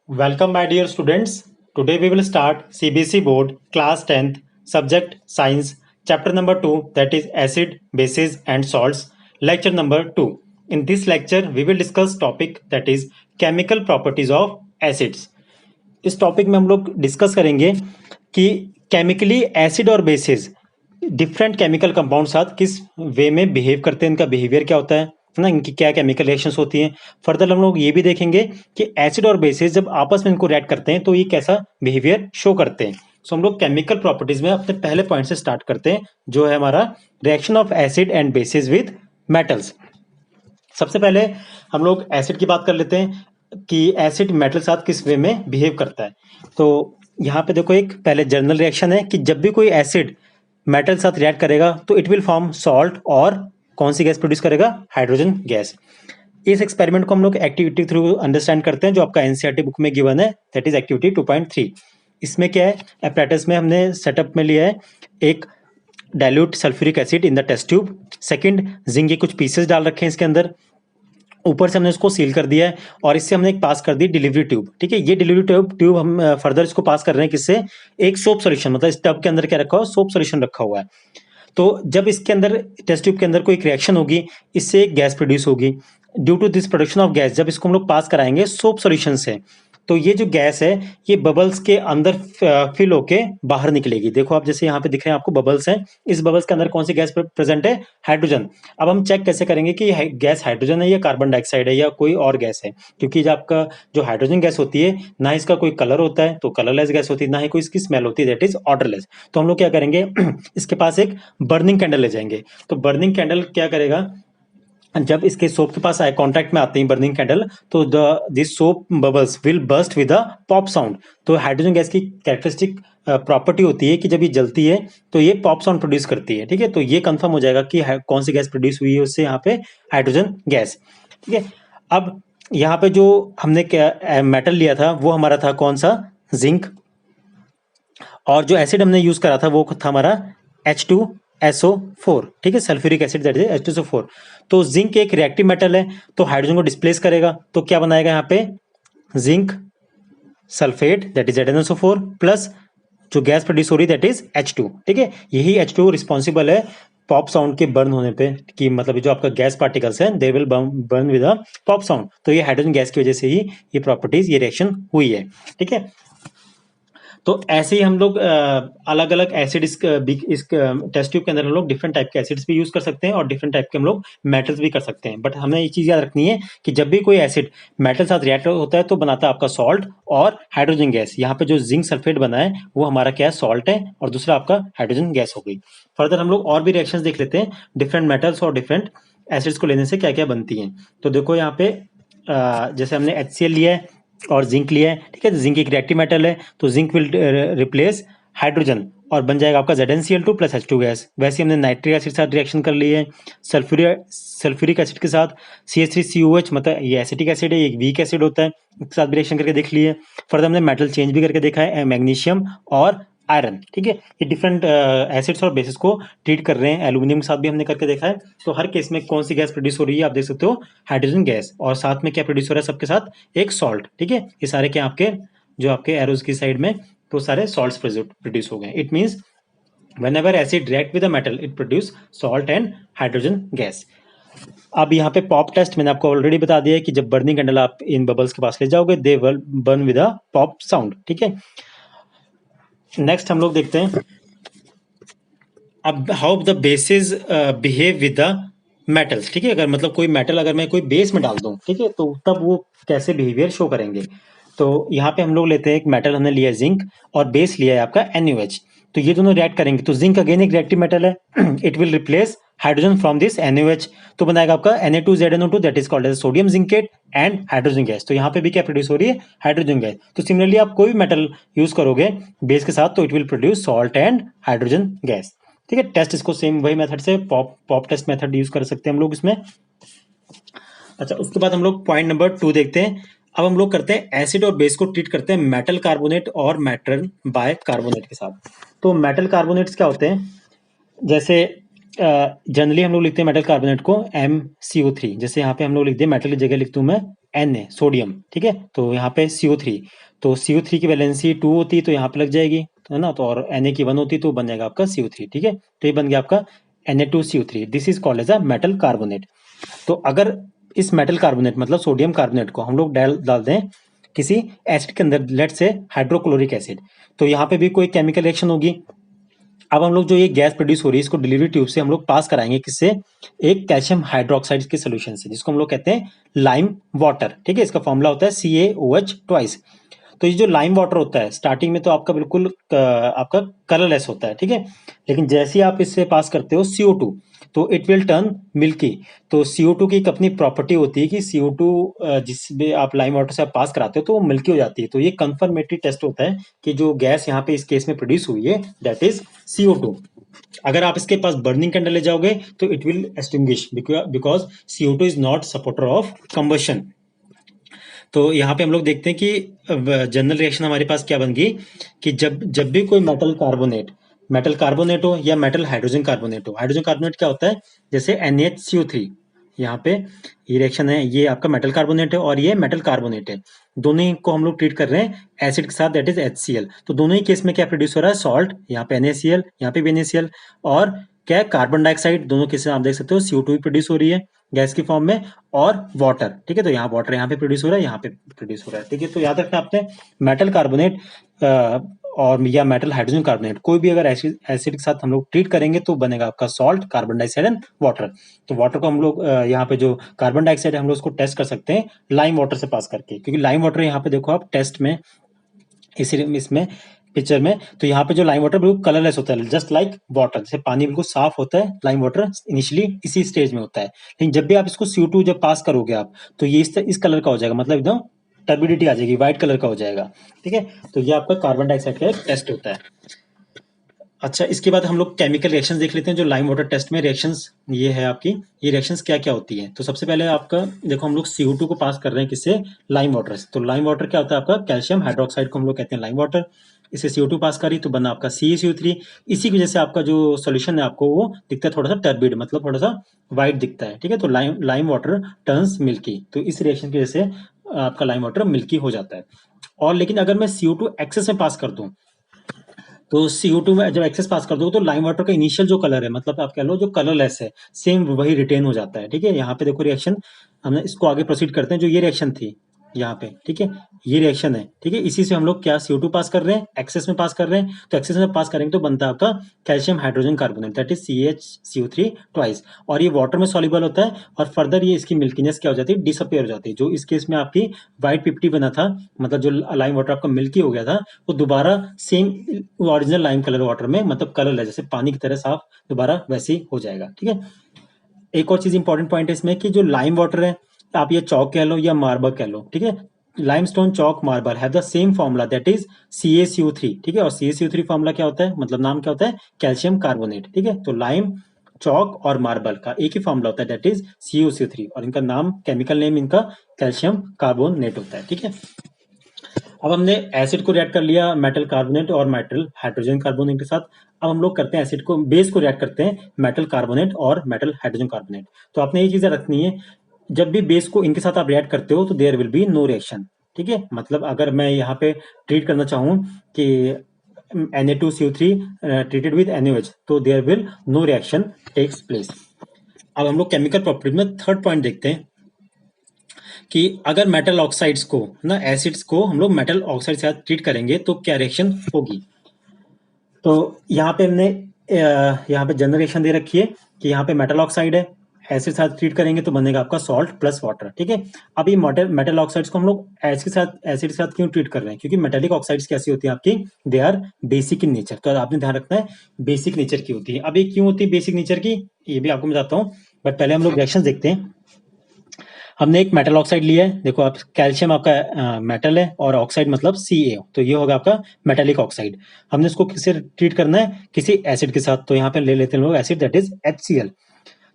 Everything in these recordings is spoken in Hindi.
Welcome, my dear students. Today we will start CBSE Board Class 10th Subject Science Chapter number 2, that is Acid, Bases and Salts, Lecture number 2. In this lecture we will discuss topic that is Chemical Properties of Acids. इस टॉपिक में हम लोग डिस्कस करेंगे कि केमिकली एसिड और बेसिस डिफरेंट केमिकल कंपाउंड साथ किस वे में बिहेव करते हैं, इनका बिहेवियर क्या होता है ना, इनकी क्या केमिकल रिएक्शंस होती हैं। फर्दर हम लोग ये भी देखेंगे कि एसिड और बेसिस जब आपस में इनको रिएक्ट करते हैं तो ये कैसा बिहेवियर शो करते हैं। सो हम लोग केमिकल प्रॉपर्टीज में अपने पहले पॉइंट से स्टार्ट करते हैं, जो है हमारा reaction of acid and bases with metals. सबसे पहले हम लोग एसिड की बात कर लेते हैं कि एसिड मेटल साथ किस वे में बिहेव करता है। तो यहाँ पे देखो, एक पहले जनरल रिएक्शन है कि जब भी कोई एसिड मेटल साथ रिएक्ट करेगा तो इट विल फॉर्म सॉल्ट, और कौन सी गैस प्रोड्यूस करेगा? Hydrogen gas. इस एक्सपेरिमेंट को हम लोग एक्टिविटी थ्रू अंडरस्टैंड करते हैं, जो आपका एनसीईआरटी बुक में गिवन है, दैट इज एक्टिविटी 2.3। इसमें क्या है, एपरेटस में हमने सेटअप में लिया है एक dilute sulphuric acid in the test tube. Second, zinc के कुछ पीसेस डाल रखे हैं इसके अंदर, ऊपर से हमने इसको सील कर दिया है, और इससे हमने एक पास कर दी डिलीवरी ट्यूब। ठीक है, ये डिलीवरी ट्यूब हम फर्दर इसको पास कर रहे हैं किससे? एक सोप सोल्यूशन, मतलब इस टब के अंदर क्या रखा हुआ? सोप सोल्यूशन रखा हुआ है। तो जब इसके अंदर टेस्ट ट्यूब के अंदर कोई रिएक्शन होगी, इससे एक गैस प्रोड्यूस होगी। Due to this production of gas, जब इसको हम लोग पास कराएंगे सोप सॉल्यूशन से, तो ये जो गैस है ये बबल्स के अंदर फिल होके बाहर निकलेगी। देखो आप, जैसे यहाँ पे दिख रहे हैं आपको बबल्स हैं, इस बबल्स के अंदर कौन सी गैस प्रेजेंट है? हाइड्रोजन। अब हम चेक कैसे करेंगे कि गैस हाइड्रोजन है या कार्बन डाइऑक्साइड है या कोई और गैस है? क्योंकि जब आपका जो हाइड्रोजन गैस होती है, ना इसका कोई कलर होता है, तो कलरलेस गैस होती है, ना ही कोई इसकी स्मेल होती है, दैट इज ऑडरलेस। तो हम लोग क्या करेंगे इसके पास एक बर्निंग कैंडल ले जाएंगे। तो बर्निंग कैंडल क्या करेगा, जब इसके सोप के पास कांटेक्ट में आते हैं बर्निंग कैंडल, तो this soap bubbles will burst with a pop sound. तो हाइड्रोजन गैस की कैरेक्टरिस्टिक प्रॉपर्टी होती है कि जब ये जलती है तो ये पॉप साउंड प्रोड्यूस करती है। ठीक है, तो ये कंफर्म हो जाएगा कि कौन सी गैस प्रोड्यूस हुई है उससे, यहाँ पे हाइड्रोजन गैस। ठीक है, अब यहाँ पे जो हमने मेटल लिया था वो हमारा था कौन सा? जिंक। और जो एसिड हमने यूज करा था वो था हमारा H2SO4। ठीक है, sulphuric acid, that is H2SO4। तो जिंक एक रिएक्टिव मेटल है, तो हाइड्रोजन को डिस्प्लेस करेगा, तो क्या बनाएगा यहाँ पे? Zinc sulphate, that is ZnSO4, plus जो गैस प्रोड्यूस हो रही है दैट इज H2। ठीक है, यही H2 रिस्पॉन्सिबल है पॉप साउंड के बर्न होने पे, कि मतलब जो आपका गैस पार्टिकल्स हैं they will burn with a pop sound. तो ये हाइड्रोजन गैस की वजह से ही ये प्रॉपर्टीज, ये रिएक्शन हुई है। ठीक है, तो ऐसे ही हम लोग अलग अलग एसिड इस टेस्ट ट्यूब के अंदर हम लोग डिफरेंट टाइप के एसिड्स भी यूज कर सकते हैं, और डिफरेंट टाइप के हम लोग मेटल्स भी कर सकते हैं। बट हमें ये चीज याद रखनी है कि जब भी कोई एसिड मेटल साथ रिएक्ट होता है तो बनाता है आपका सॉल्ट और हाइड्रोजन गैस। यहाँ पे जो जिंक सल्फेट बना है वो हमारा क्या है? सॉल्ट है, और दूसरा आपका हाइड्रोजन गैस हो गई। फर्दर हम लोग और भी रिएक्शंस देख लेते हैं डिफरेंट मेटल्स और डिफरेंट एसिड्स को लेने से क्या क्या बनती हैं। तो देखो यहाँ पे जैसे हमने HCl लिया है और जिंक लिया है। ठीक है, जिंक एक रिएक्टिव मेटल है, तो जिंक विल रिप्लेस हाइड्रोजन और बन जाएगा आपका ZnCl2 प्लस H2 गैस। वैसे हमने नाइट्रिक एसिड के साथ रिएक्शन कर ली है, सल्फ्यूरिक एसिड के साथ CH3COH, मतलब ये एसिटिक एसिड है, ये एक वीक एसिड होता है, इसके साथ भी रिएक्शन करके देख लिए। फर्दर हमने मेटल चेंज भी करके देखा है, मैग्नीशियम और आयरन। ठीक है, ये डिफरेंट एसिड्स और बेसिस को ट्रीट कर रहे हैं। एल्यूमिनियम के साथ भी हमने करके देखा है। तो हर केस में कौन सी गैस प्रोड्यूस हो रही है आप देख सकते हो? Hydrogen gas. और साथ में क्या प्रोड्यूस हो रहा है सबके साथ? एक सॉल्ट। ठीक है, ये सारे क्या आपके जो आपके एरोज की साइड में तो सारे सॉल्ट्स प्रोड्यूस हो गए। It means whenever acid react with a metal it produce salt and hydrogen gas। अब यहाँ पे पॉप टेस्ट मैंने आपको ऑलरेडी बता दिया है कि जब बर्निंग कैंडल आप इन बबल्स के पास ले जाओगे they will burn with a pop sound. ठीक है, नेक्स्ट हम लोग देखते हैं अब how the basis behave with the metals. ठीक है, अगर मतलब कोई मेटल अगर मैं कोई बेस में डाल दूं, ठीक है, तो तब वो कैसे बिहेवियर शो करेंगे। तो यहाँ पे हम लोग लेते हैं एक मेटल, हमने लिया है जिंक, और बेस लिया है आपका NaOH। तो ये दोनों रिएक्ट करेंगे, तो जिंक अगेन एक रिएक्टिव मेटल है, it will replace hydrogen from this NaOH, तो बनाएगा आपका Na2ZnO2, that is called as sodium zincate and hydrogen gas. तो यहाँ पे भी क्या प्रोड्यूस हो रही है? Hydrogen gas. तो सिमिलरली आप कोई भी मेटल यूज करोगे बेस के साथ तो it will produce salt and hydrogen gas. ठीक है, टेस्ट इसको सेम वही मेथड से पॉप टेस्ट मेथड यूज कर सकते हैं हम लोग इसमें। अच्छा, उसके बाद हम लोग पॉइंट नंबर 2 देखते हैं। अब हम लोग करते हैं एसिड और बेस को ट्रीट करते हैं मेटल कार्बोनेट और मेटल बाय कार्बोनेट के साथ। तो मेटल कार्बोनेट्स क्या होते हैं? जैसे जनरली हम लोग लिखते हैं मेटल कार्बोनेट को MCO3। जैसे यहाँ पे हम लोग लिखते हैं, मेटल की जगह लिखता हूँ मैं Na सोडियम, ठीक है। तो यहाँ पे CO3, तो CO3 की वैलेंसी 2 होती तो यहाँ पे लग जाएगी, है ना। तो और Na की 1 होती तो बन जाएगा आपका CO3, ठीक है। तो ये बन गया आपका Na2CO3। This is called as a metal carbonate. तो अगर इस मेटल कार्बोनेट मतलब सोडियम कार्बोनेट को हम लोग डाल दें किसी एसिड के अंदर, लेट से हाइड्रोक्लोरिक एसिड, तो यहाँ पे भी कोई केमिकल रिएक्शन होगी। अब हम लोग जो ये गैस प्रोड्यूस हो रही है इसको डिलीवरी ट्यूब से हम लोग पास कराएंगे किससे, एक कैल्शियम हाइड्रोक्साइड के सोल्यूशन से, जिसको हम लोग कहते हैं लाइम वाटर, ठीक है। इसका फॉर्मूला होता है CaOH ट्वाइस। तो ये जो लाइम वाटर होता है स्टार्टिंग में तो आपका बिल्कुल आपका कलरलेस होता है, ठीक है। लेकिन जैसे ही आप इससे पास करते हो CO2, तो इट विल टर्न मिल्की। तो CO2 की एक अपनी प्रॉपर्टी होती है कि CO2 जिसमें आप लाइम वाटर से आप पास कराते हो तो वो मिल्की हो जाती है। तो ये कंफर्मेटरी टेस्ट होता है कि जो गैस यहाँ पे इस केस में प्रोड्यूस हुई है दैट इज CO2। अगर आप इसके पास बर्निंग कैंडल ले जाओगे तो it will extinguish because CO2 is not supporter of combustion. तो यहाँ पे हम लोग देखते हैं कि जनरल रिएक्शन हमारे पास क्या बन गई कि जब भी कोई मेटल कार्बोनेट हो या मेटल हाइड्रोजन कार्बोनेट हो। हाइड्रोजन कार्बोनेट क्या होता है, जैसे NaHCO3, यहाँ पे ये रिएक्शन है, ये आपका मेटल कार्बोनेट है और ये मेटल कार्बोनेट है। दोनों ही को हम लोग ट्रीट कर रहे हैं एसिड के साथ, दैट इज HCl। तो दोनों ही केस में क्या प्रोड्यूस हो रहा है, सॉल्ट, यहाँ पे NaCl, यहाँ पे भी NaCl, और क्या है, कार्बन डाइऑक्साइड। दोनों केस में आप देख सकते हो CO2 भी प्रोड्यूस हो रही है गैस की फॉर्म में, और वाटर, ठीक है। तो यहाँ वाटर यहाँ पे प्रोड्यूस हो रहा है, यहाँ पे प्रोड्यूस हो रहा है, ठीक है। तो याद रखना आपने मेटल कार्बोनेट और या मेटल हाइड्रोजन कार्बोनेट, कोई भी अगर एसिड के साथ हम लोग ट्रीट करेंगे तो बनेगा आपका salt, carbon dioxide and water. तो वाटर को हम लोग यहाँ पे जो कार्बन डाइऑक्साइड है हम लोग उसको टेस्ट कर सकते हैं लाइम वाटर से पास करके, क्योंकि लाइम वाटर यहाँ पे देखो आप टेस्ट में इसमें पिक्चर में, तो यहाँ पे जो लाइम वाटर बिल्कुल कलरलेस होता है, जस्ट लाइक वाटर। जैसे पानी बिल्कुल साफ होता है, लाइम वाटर इनिशियली इसी स्टेज में होता है। लेकिन जब भी आप इसको CO2 जब पास करोगे आप, तो ये इस कलर का हो जाएगा, मतलब एकदम टर्बिडिटी आ जाएगी, व्हाइट कलर का हो जाएगा, ठीक है। तो ये आपका कार्बन डाइऑक्साइड का एक टेस्ट होता है। अच्छा, इसके बाद हम लोग केमिकल रिएक्शंस देख लेते हैं। जो लाइम वाटर टेस्ट में रिएक्शंस ये है आपकी, ये रिएक्शंस क्या क्या होती है। तो सबसे पहले आपका देखो, हम लोग CO2 को पास कर रहे हैं किससे, लाइम वाटर से। तो लाइम वाटर क्या होता है आपका, कैल्शियम हाइड्रोक्साइड को हम लोग कहते हैं लाइम वाटर। इसे CO2 पास करी तो बना आपका CaCO3। इसी की वजह से आपका जो सोल्यूशन है आपको वो दिखता है थोड़ा सा टर्बिड, मतलब थोड़ा सा व्हाइट दिखता है, ठीक है। तो लाइम वाटर टर्न्स मिल्की। तो इस रिएक्शन की वजह से आपका लाइम वाटर मिल्की हो जाता है। और लेकिन अगर मैं CO2 एक्सेस में पास कर दूं, तो CO2 में जब एक्सेस पास कर दो तो लाइम वाटर का इनिशियल जो कलर है, मतलब आप कह लो जो कलरलेस है, सेम वही रिटेन हो जाता है, ठीक है। यहाँ पे देखो रिएक्शन, हमने इसको आगे प्रोसीड करते हैं। जो ये रिएक्शन थी यहाँ पे, ठीक है, ये रिएक्शन है, ठीक है। इसी से हम लोग क्या CO2 पास कर रहे हैं, एक्सेस में पास कर रहे हैं। तो एक्सेस में पास करेंगे तो बनता है आपका calcium hydrogen carbonate, that is CaCO3 twice. और ये वाटर में सॉल्युबल होता है और फर्दर ये इसकी मिल्कीनेस क्या हो जाती है, डिसअपियर हो जाती है। जो इस केस में आपकी व्हाइट पिप्टी बना था, मतलब जो लाइम वाटर आपका मिल्की हो गया था, वो दोबारा same original lime colour water में, मतलब कलर है जैसे पानी की तरह साफ, दोबारा वैसे ही हो जाएगा, ठीक है। एक और चीज इंपॉर्टेंट पॉइंट है इसमें कि जो लाइम वाटर है, आप ये चौक कह लो या मार्बल कह लो, ठीक है। Limestone, Chowk, marble have the same formula, that is CaCO3, ठीक है। और CaCO3 फॉर्मूला क्या होता है, मतलब नाम क्या होता है, कैल्शियम कार्बोनेट, ठीक है। तो लाइम, चौक और मार्बल का एक ही फॉर्मूला होता है, दैट इज CaCO3, और इनका नाम, केमिकल नेम इनका कैल्शियम कार्बोनेट होता है, ठीक है। अब हमने एसिड को रिएक्ट कर लिया मेटल कार्बोनेट और मेटल हाइड्रोजन कार्बोनेट के साथ। अब हम लोग करते हैं एसिड को, बेस को रिएक्ट करते हैं मेटल कार्बोनेट और मेटल हाइड्रोजन कार्बोनेट। तो आपने ये चीजें रखनी है, जब भी बेस को इनके साथ आप रिएक्ट करते हो तो there will be no reaction, ठीक है। मतलब अगर मैं यहाँ पे ट्रीट करना चाहूँ कि Na2CO3 ट्रीटेड विद NaOH, तो there will no reaction takes place. अब हम लोग केमिकल प्रॉपर्टीज में थर्ड पॉइंट देखते हैं कि अगर मेटल ऑक्साइड्स को ना, एसिड्स को हम लोग मेटल ऑक्साइड के साथ ट्रीट करेंगे तो क्या रिएक्शन होगी। तो यहाँ पे हमने यहाँ पे जनरल रिएक्शन दे रखी है कि यहाँ पे मेटल ऑक्साइड है, एसिड साथ ट्रीट करेंगे तो बनेगा आपका सॉल्ट प्लस वाटर, ठीक है। अब ये मेटल ऑक्साइड्स को हम लोग एसिड के साथ क्यों ट्रीट कर रहे हैं, क्योंकि मेटेलिक ऑक्साइड्स कैसी होती है आपकी, they are basic in nature. तो आपने ध्यान रखना है बेसिक नेचर की होती है। अब ये क्यों होती है बेसिक नेचर की, ये भी आपको बताता हूँ, बट पहले हम लोग रिएक्शन देखते हैं। हमने एक मेटल ऑक्साइड लिया है, देखो आप, कैल्शियम आपका मेटल है और ऑक्साइड मतलब Ca, तो ये होगा आपका मेटेलिक ऑक्साइड। हमने इसको किससे ट्रीट करना है, किसी एसिड के साथ। तो यहाँ पे ले लेते हैं लोग एसिड, दैट इज HCl।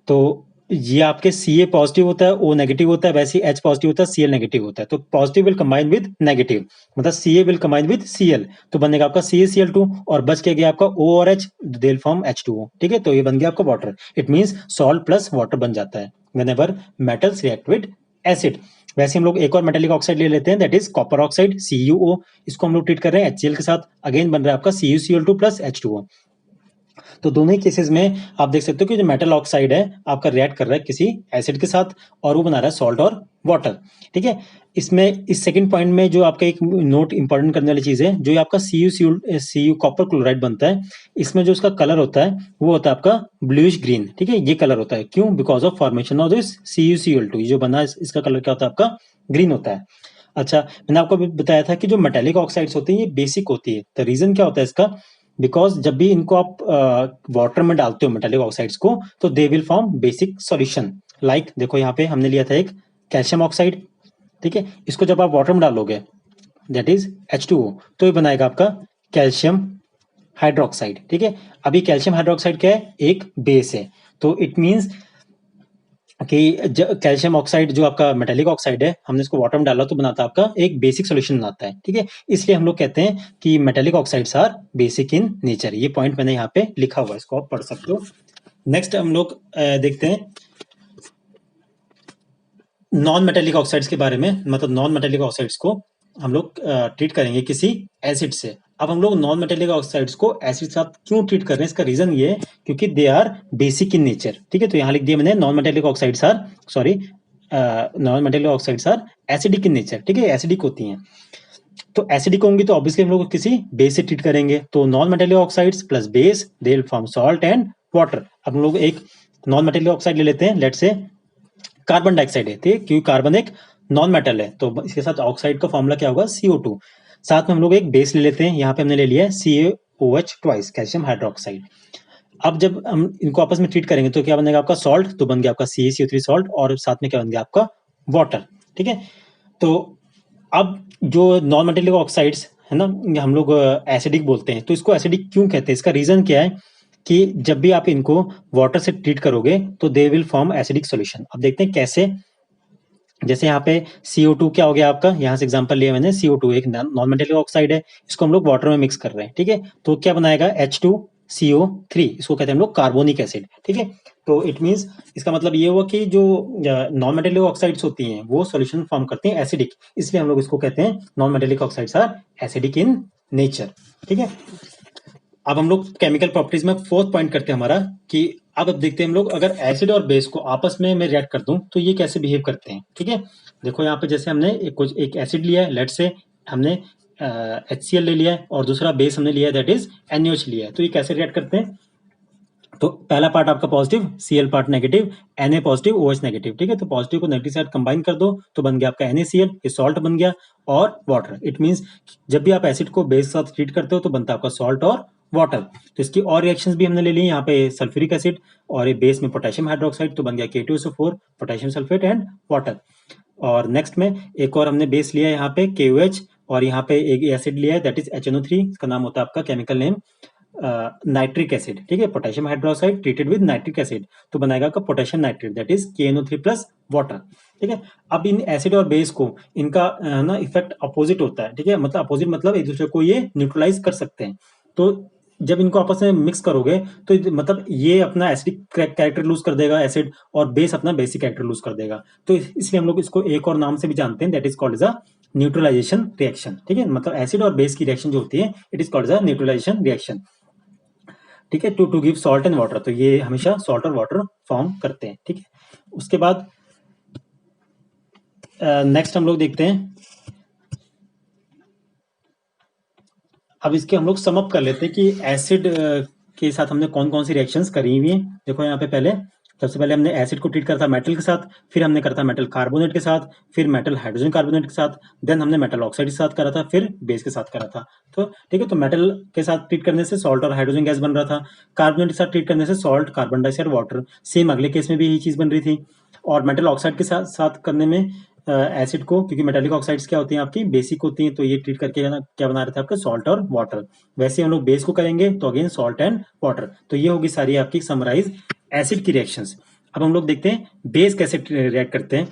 तो ये आपके Ca पॉजिटिव होता है, O नेगेटिव होता है, वैसे ही H पॉजिटिव होता है, Cl नेगेटिव होता है। तो positive will combine with negative, मतलब Ca will combine with Cl, तो बनेगा आपका CaCl2, और बच के गया आपका O और H, they will form H2O, ठीक है। तो ये बन गया आपका water, it means salt plus water बन जाता है whenever metals react with acid। वैसे हम लोग एक और मेटेलिक ऑक्साइड ले लेते हैं, that is copper oxide CuO। इसको हम लोग ट्रीट कर रहे हैं HCl के साथ, अगेन बन रहा है आपका CuCl2 प्लस H2O। तो दोनों ही केसेस में आप देख सकते हो कि जो मेटल ऑक्साइड है आपका रिएक्ट कर रहा है किसी एसिड के साथ और वो बना रहा है सॉल्ट और वाटर। ठीक है, इसमें इस सेकंड पॉइंट में जो आपका एक नोट इंपॉर्टेंट करने वाली चीज है, जो आपका CuCl कॉपर क्लोराइड बनता है, इसमें जो उसका कलर होता है वो होता है आपका ब्लूइश ग्रीन। ठीक है, ये कलर होता है, क्यों? Because of formation of this CuCl2, जो बना है इसका कलर क्या होता है आपका ग्रीन होता है। अच्छा, मैंने आपको अभी बताया था कि जो मेटेलिक ऑक्साइड्स होती हैं ये बेसिक होती है। तो रीजन क्या होता है इसका? बिकॉज जब भी इनको आप वाटर में डालते हो मेटेलिक ऑक्साइड्स को, तो they will form basic solution. Like देखो यहाँ पे हमने लिया था एक कैल्शियम ऑक्साइड। ठीक है, इसको जब आप वाटर में डालोगे दैट इज H2O, तो ये बनाएगा आपका कैल्शियम हाइड्रोक्साइड। ठीक है, अभी कैल्शियम हाइड्रोक्साइड क्या है? एक बेस है। तो इट मीन्स कि कैल्शियम ऑक्साइड जो आपका मेटेलिक ऑक्साइड है, हमने इसको वाटर में डाला तो बनाता है आपका एक बेसिक सॉल्यूशन बनाता है। ठीक है, इसलिए हम लोग कहते हैं कि metallic oxides are basic in nature. ये पॉइंट मैंने यहाँ पे लिखा हुआ है, इसको आप पढ़ सकते हो। नेक्स्ट हम लोग देखते हैं नॉन मेटेलिक ऑक्साइड्स के बारे में। मतलब नॉन मेटेलिक ऑक्साइड्स को हम लोग ट्रीट करेंगे किसी एसिड से। अब हम लोग नॉन मेटेलिक ऑक्साइड्स को एसिड के साथ क्यों ट्रीट कर रहे हैं, इसका रीजन ये है क्योंकि they are basic in nature. ठीक है, तो यहाँ लिख दिया मैंने non metallic oxides are, sorry, non metallic oxides are acidic in nature. ठीक है, एसिडिक होती हैं। तो एसिडिक होंगी तो ऑब्वियसली हम लोग किसी बेस से ट्रीट करेंगे। तो non metallic oxides plus base they will form salt and water. अब हम लोग एक नॉन मेटेलिक ऑक्साइड ले लेते हैं, लेट से कार्बन डाइऑक्साइड है। ठीक है, क्योंकि कार्बन एक नॉन मेटल है तो इसके साथ ऑक्साइड का फॉर्मूला क्या होगा? CO2। साथ में हम लोग एक बेस ले लेते हैं, यहाँ पे हमने ले लिया है CaOH ट्वाइस, कैल्शियम हाइड्रोक्साइड। अब जब हम इनको आपस में ट्रीट करेंगे तो क्या बनेगा आपका? सॉल्ट। तो बन गया आपका CaCO3 सॉल्ट, और साथ में क्या बन गया आपका? वाटर। ठीक है, तो अब जो नॉन मेटेलिक ऑक्साइड्स है ना, हम लोग एसिडिक बोलते हैं। तो इसको एसिडिक क्यों कहते हैं? इसका रीजन क्या है कि जब भी आप इनको वाटर से ट्रीट करोगे तो they will form acidic solution. अब देखते हैं कैसे। जैसे यहाँ पे CO2 क्या हो गया आपका? यहाँ से एग्जांपल लिया मैंने, CO2 एक नॉन मेटेलिक ऑक्साइड है, इसको हम लोग वाटर में मिक्स कर रहे हैं। ठीक है, तो क्या बनाएगा? H2CO3, इसको कहते हैं हम लोग कार्बोनिक एसिड। ठीक है, तो इट मींस इसका मतलब ये हुआ कि जो नॉन मेटेलिक ऑक्साइड्स होती हैं वो सॉल्यूशन फॉर्म करती हैं एसिडिक, इसलिए हम लोग इसको कहते हैं non metallic oxides are acidic in nature. ठीक है, अब हम लोग केमिकल प्रॉपर्टीज में फोर्थ पॉइंट करते हैं हमारा कि अब देखते हैं हम लोग अगर एसिड और बेस को आपस में मैं रिएक्ट कर दूं तो ये कैसे बिहेव करते हैं। ठीक है, देखो यहाँ पे जैसे हमने एक एसिड लिया है, लेट से हमने HCl ले लिया है और दूसरा बेस हमने लिया है दैट इज NaOH लिया है। तो ये कैसे रिएक्ट करते हैं? तो पहला पार्ट आपका positive, Cl part negative, Na positive, OH negative. ठीक है, तो पॉजिटिव को नेगेटिव साइड कंबाइन कर दो तो बन गया आपका NaCl, ये सॉल्ट बन गया, और वाटर। इट मींस जब भी आप एसिड को बेस के साथ ट्रीट करते हो तो बनता है आपका सॉल्ट और वाटर। तो इसकी और रिएक्शंस भी हमने ले ली यहाँ पे, सल्फ्यूरिक एसिड और ये बेस में पोटेशियम हाइड्रोक्साइड, तो बन गया K2SO4, potassium sulphate and water. और नेक्स्ट में एक और हमने बेस लिया है यहाँ पे KOH, और यहाँ पे एक एसिड लिया है दैट इज HNO3, इसका नाम होता है आपका केमिकल नेम नाइट्रिक एसिड। ठीक है, potassium hydroxide treated with nitric acid, तो बनाएगा आपका potassium nitrate that is KNO3 plus water. ठीक है, अब इन एसिड और बेस को इनका ना इफेक्ट अपोजिट होता है। ठीक है, मतलब अपोजिट मतलब एक दूसरे को ये न्यूट्रलाइज कर सकते हैं। तो जब इनको आपस में मिक्स करोगे तो मतलब ये अपना एसिडिक कैरेक्टर लूज कर देगा एसिड, और बेस अपना बेसिक कैरेक्टर लूज कर देगा। तो इसलिए हम लोग इसको एक और नाम से भी जानते हैं that is called as a neutralisation reaction. ठीक है, मतलब एसिड और बेस की रिएक्शन जो होती है it is called as a neutralisation reaction. ठीक है, to give salt and water, तो ये हमेशा सॉल्ट और वाटर फॉर्म करते हैं। ठीक है, उसके बाद नेक्स्ट हम लोग देखते हैं, अब इसके हम लोग सम अप कर लेते हैं कि एसिड के साथ हमने कौन कौन सी रिएक्शंस करी हुई हैं। देखो यहाँ पे पहले सबसे पहले हमने एसिड को ट्रीट करा था मेटल के साथ, फिर हमने करा था मेटल कार्बोनेट के साथ, फिर मेटल हाइड्रोजन कार्बोनेट के साथ, देन हमने मेटल ऑक्साइड के साथ करा था, फिर बेस के साथ करा था। तो ठीक है, तो मेटल के साथ ट्रीट करने से सॉल्ट और हाइड्रोजन गैस बन रहा था, कार्बोनेट के साथ ट्रीट करने से salt, carbon dioxide, water. Same अगले केस में भी यही चीज बन रही थी। और मेटल ऑक्साइड के साथ साथ करने में एसिड को, क्योंकि मेटालिक ऑक्साइड्स क्या होती हैं आपकी? बेसिक होती हैं, तो ये ट्रीट करके क्या बना रहे थे आपके? सॉल्ट और वाटर। वैसे हम लोग बेस को करेंगे तो अगेन सॉल्ट एंड वाटर। तो ये होगी सारी आपकी समराइज एसिड की रिएक्शंस। अब हम लोग देखते हैं बेस कैसे रिएक्ट करते हैं,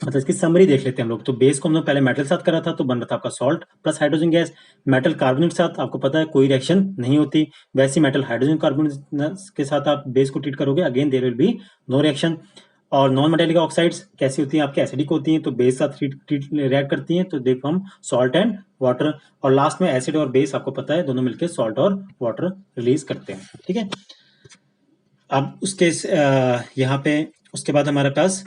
मतलब इसकी समरी देख लेते हैं हम लोग। तो बेस को हमने पहले मेटल साथ करा था तो बन रहा था आपका salt plus hydrogen gas. Metal carbonate साथ आपको पता है कोई रिएक्शन नहीं होती, वैसे मेटल हाइड्रोजन कार्बोनेट के साथ आप बेस को ट्रीट करोगे again there will be no reaction. और नॉन मेटेलिक ऑक्साइड्स कैसी होती हैं आपकी, एसिडिक होती हैं, तो बेस साथ रिएक्ट करती हैं, तो देखो हम सॉल्ट एंड वाटर, और लास्ट में एसिड और बेस आपको पता है दोनों मिलकर सॉल्ट और वाटर रिलीज करते हैं। ठीक है, अब उसके यहाँ पे उसके बाद हमारे पास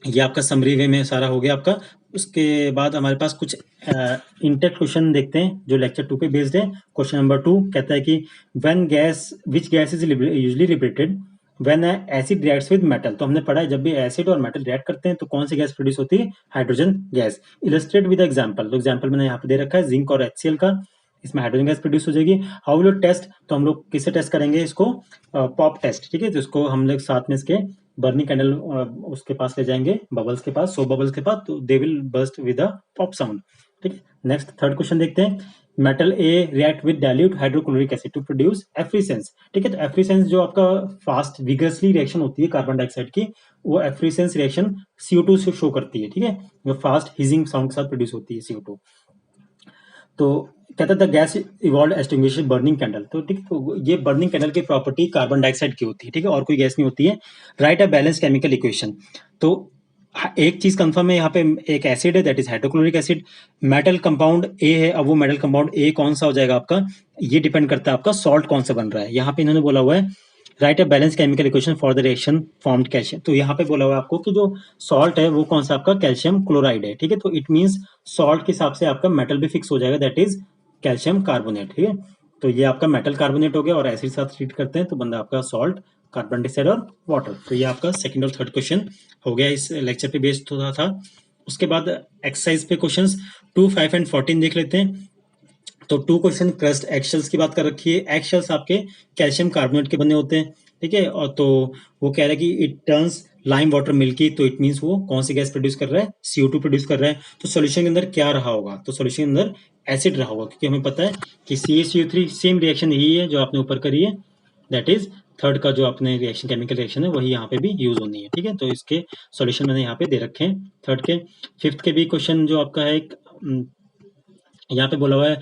ये आपका समरी वे में सारा हो गया आपका। उसके बाद हमारे पास कुछ इंटेक्ट क्वेश्चन देखते हैं जो लेक्चर 2 पे बेस्ड है। क्वेश्चन नंबर 2 कहता है कि when gas which gas is usually liberated when acid reacts with metal. तो हमने पढ़ा है जब भी एसिड और मेटल रिएक्ट करते हैं तो कौन सी गैस प्रोड्यूस होती है, hydrogen gas. Illustrate with example, तो एग्जांपल मैंने यहाँ पे दे रखा है जिंक और HCl का, इसमें हाइड्रोजन गैस प्रोड्यूस हो जाएगी। हाउ विल टेस्ट, तो हम लोग किससे टेस्ट करेंगे इसको, पॉप टेस्ट। ठीक है, तो इसको हम लोग साथ में इसके बर्निंग कैंडल उसके पास ले जाएंगे, बबल्स के पास, सो बबल्स के पास, तो they will burst with a pop sound. ठीक है, नेक्स्ट थर्ड क्वेश्चन देखते हैं। Metal A react with dilute hydrochloric acid to produce effervescence. ठीक है, तो एफ्रिसेंस जो आपका फास्ट विगरसली रिएक्शन होती है कार्बन डाइऑक्साइड की, वो एफ्रिसेंस रिएक्शन CO2 से शो करती है। ठीक है, वो फास्ट हिजिंग साउंड के साथ प्रोड्यूस होती है CO2। तो कहता था gas evolve extinguish burning candle. तो ठीक है, तो ये बर्निंग कैंडल की प्रॉपर्टी कार्बन डाइऑक्साइड की होती है। ठीक है, और कोई गैस नहीं होती है। Right a balance chemical equation. तो एक चीज कंफर्म है यहाँ पे, एक एसिड है that is hydrochloric acid, metal compound A है। अब वो मेटल कंपाउंड ए कौन सा हो जाएगा आपका, ये डिपेंड करता है आपका सॉल्ट कौन सा बन रहा है। यहाँ पे इन्होंने बोला हुआ है right a balance chemical equation for the reaction formed calcium. तो यहाँ पे बोला हुआ है आपको कि जो सॉल्ट है वो कौन सा आपका कैल्शियम क्लोराइड है। ठीक है, तो इट मीन्स सॉल्ट के हिसाब से आपका मेटल भी फिक्स हो जाएगा, दैट इज कैल्शियम कार्बोनेट। ठीक है, तो ये आपका मेटल कार्बोनेट हो गया और एसिड साथ ट्रीट करते हैं तो बंदा आपका सॉल्ट, कार्बन डाइऑक्साइड और वाटर। तो ये आपका सेकंड और थर्ड क्वेश्चन हो गया, इस लेक्चर पे बेस्ड होता था। उसके बाद एक्सरसाइज पे क्वेश्चंस 2, 5 एंड 14 देख लेते हैं। तो 2 क्वेश्चन क्रस्ट एक्शल्स की बात कर रखी है। एक्शल्स आपके कैल्शियम कार्बोनेट के बने होते हैं। ठीक है, और तो वो कह रहा है कि it turns lime water milky, तो इट मीन्स वो कौन सी गैस प्रोड्यूस कर रहा है, CO2 प्रोड्यूस कर रहा है। तो सोल्यूशन के अंदर क्या रहा होगा, तो सोल्यूशन के अंदर एसिड रहा होगा, क्योंकि हमें पता है कि CaCO3 सेम रिएक्शन यही है जो आपने ऊपर करी है, दैट इज थर्ड का जो अपने रिएक्शन केमिकल रिएक्शन है वही यहाँ पे भी यूज होनी है। ठीक है, तो इसके सॉल्यूशन मैंने यहाँ पे दे रखे हैं थर्ड के। फिफ्थ के भी क्वेश्चन जो आपका है, यहाँ पे बोला हुआ है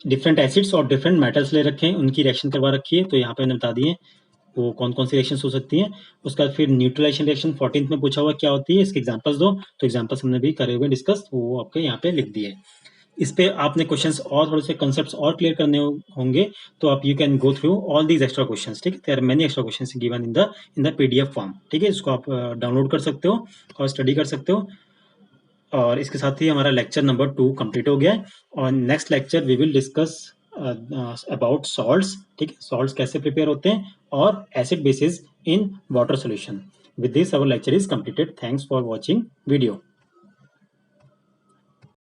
डिफरेंट एसिड्स और डिफरेंट मेटल्स ले रखे हैं, उनकी रिएक्शन करवा रखी है। तो यहाँ पे मैंने बता दिए वो कौन कौन सी रिएक्शन हो सकती हैं। उसके बाद फिर न्यूट्रलाइजेशन रिएक्शन 14th में पूछा हुआ क्या होती है, इसके एग्जांपल्स दो। तो एग्जांपल्स हमने भी करे हुए डिस्कस, वो आपके यहाँ पे लिख दिए। इस पे आपने क्वेश्चंस और थोड़े से कंसेप्ट्स और क्लियर करने होंगे, तो आप you can go through all these extra questions. ठीक है, there are many extra questions given in the PDF form. ठीक है, इसको आप डाउनलोड कर सकते हो और स्टडी कर सकते हो। और इसके साथ ही हमारा लेक्चर नंबर 2 कंप्लीट हो गया है। और next lecture we will discuss about salts. ठीक है, सॉल्ट्स कैसे प्रिपेयर होते हैं और acid bases in water solution. With this our lecture is completed. Thanks for watching video.